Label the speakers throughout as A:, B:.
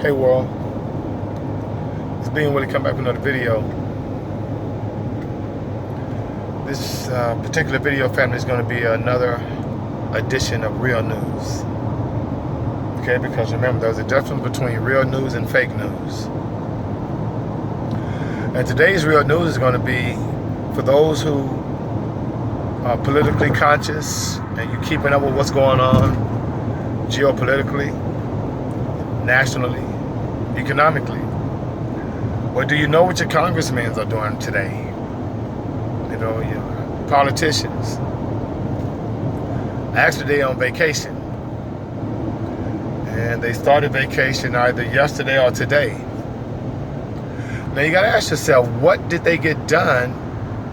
A: Hey world, it's being Willie come back with another video. This particular video, family, is going to be another edition of real news. Okay, because remember, there's a difference between real news and fake news. And today's real news is going to be for those who are politically conscious and you keeping up with what's going on geopolitically, nationally, economically. Well, do you know what your congressmen are doing today? You know, your politicians. Actually, they're on vacation. And they started vacation either yesterday or today. Now you gotta ask yourself, what did they get done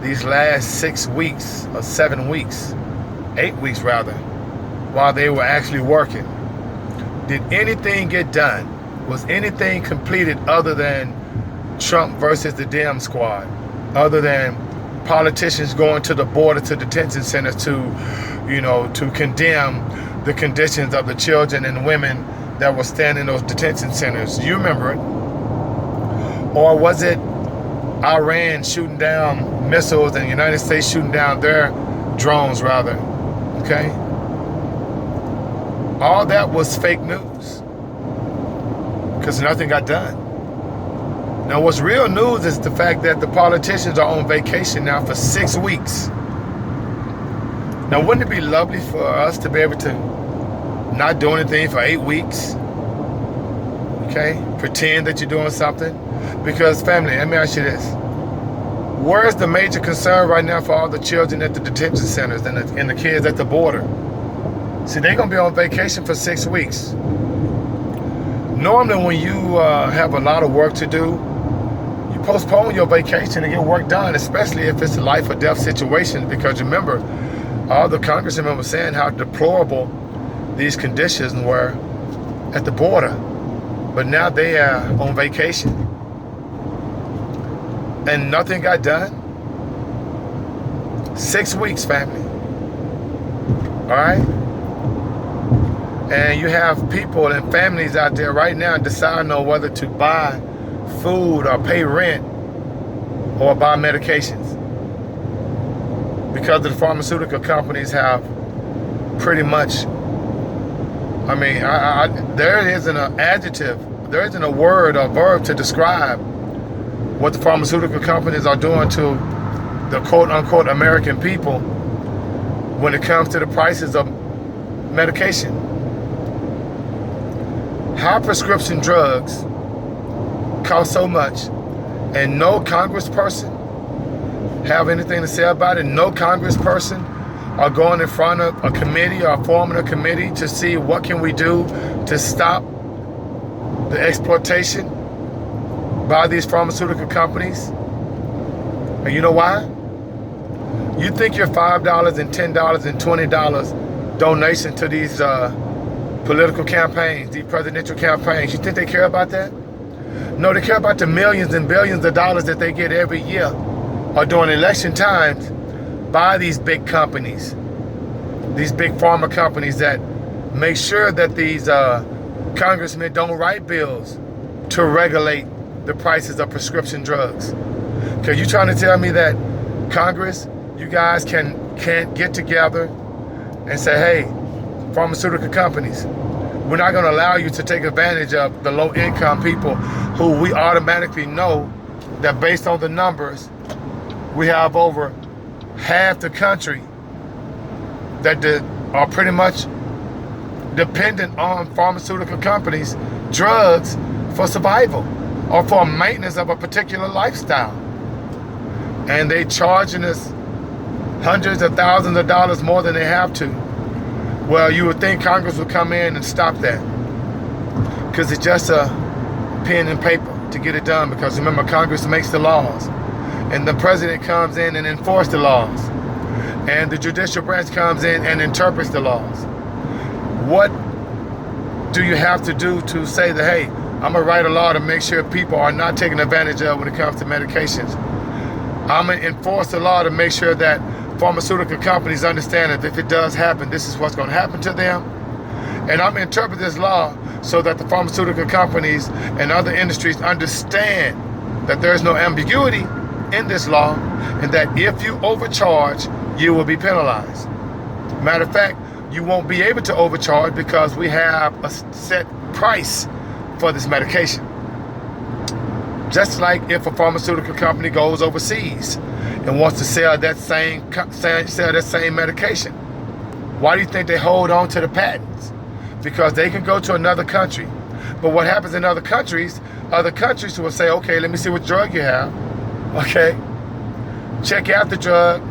A: these last 6 weeks or 7 weeks, 8 weeks rather, while they were actually working? Did anything get done? Was anything completed other than Trump versus the Dem squad? Other than politicians going to the border, to detention centers to, you know, to condemn the conditions of the children and women that were standing in those detention centers? You remember it. Or was it Iran shooting down missiles and the United States shooting down their drones rather? Okay? All that was fake news because nothing got done. Now what's real news is the fact that the politicians are on vacation now for 6 weeks. Now wouldn't it be lovely for us to be able to not do anything for 8 weeks? Okay? Pretend that you're doing something. Because family, let me ask you this. Where's the major concern right now for all the children at the detention centers and the kids at the border? See, they're going to be on vacation for 6 weeks. Normally when you have a lot of work to do, you postpone your vacation to get work done, especially if it's a life or death situation, because remember, all the congressmen were saying how deplorable these conditions were at the border. But now they are on vacation and nothing got done. 6 weeks, family. All right? And you have people and families out there right now deciding on whether to buy food or pay rent or buy medications. Because the pharmaceutical companies have pretty much, I mean, there isn't an adjective, there isn't a word or verb to describe what the pharmaceutical companies are doing to the quote-unquote American people when it comes to the prices of medication. How prescription drugs cost so much and no congressperson have anything to say about it? No congressperson are going in front of a committee or forming a committee to see what can we do to stop the exploitation by these pharmaceutical companies? And you know why? You think your $5 and $10 and $20 donation to these political campaigns, these presidential campaigns, you think they care about that? No, they care about the millions and billions of dollars that they get every year or during election times by these big companies, these big pharma companies that make sure that these congressmen don't write bills to regulate the prices of prescription drugs. Because you're trying to tell me that Congress, you guys can't get together and say, hey, pharmaceutical companies, we're not going to allow you to take advantage of the low-income people who we automatically know that based on the numbers, we have over half the country that are pretty much dependent on pharmaceutical companies, drugs for survival or for maintenance of a particular lifestyle. And they charging us hundreds of thousands of dollars more than they have to. Well, you would think Congress would come in and stop that because it's just a pen and paper to get it done, because remember, Congress makes the laws and the president comes in and enforces the laws and the judicial branch comes in and interprets the laws. What do you have to do to say that, hey, I'm gonna write a law to make sure people are not taken advantage of when it comes to medications? I'm gonna enforce the law to make sure that pharmaceutical companies understand that if it does happen, this is what's going to happen to them. And I'm going to interpret this law so that the pharmaceutical companies and other industries understand that there is no ambiguity in this law, and that if you overcharge, you will be penalized. Matter of fact, you won't be able to overcharge because we have a set price for this medication. Just like if a pharmaceutical company goes overseas and wants to sell that same medication. Why do you think they hold on to the patents? Because they can go to another country. But what happens in other countries will say, okay, let me see what drug you have. Okay, check out the drug,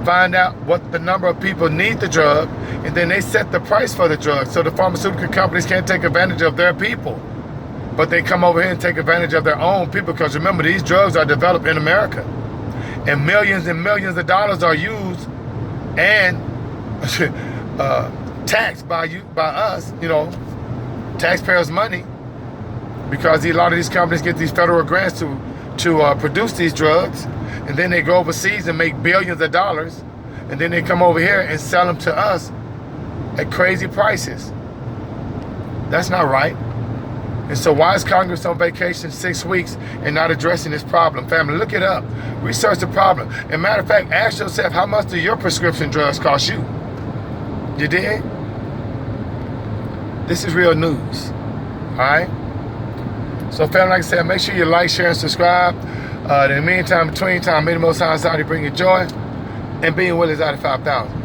A: find out what the number of people need the drug, and then they set the price for the drug. So the pharmaceutical companies can't take advantage of their people, but they come over here and take advantage of their own people, because remember, these drugs are developed in America, and millions of dollars are used and taxed by us, taxpayers' money, because a lot of these companies get these federal grants to produce these drugs, and then they go overseas and make billions of dollars, and then they come over here and sell them to us at crazy prices. That's not right. And so why is Congress on vacation 6 weeks and not addressing this problem? Family, look it up. Research the problem. And matter of fact, ask yourself, how much do your prescription drugs cost you? You dig? This is real news. All right? So family, like I said, make sure you like, share, and subscribe. In the meantime, between time, may the Most High Saudi bring you joy, and being well is out of 5,000.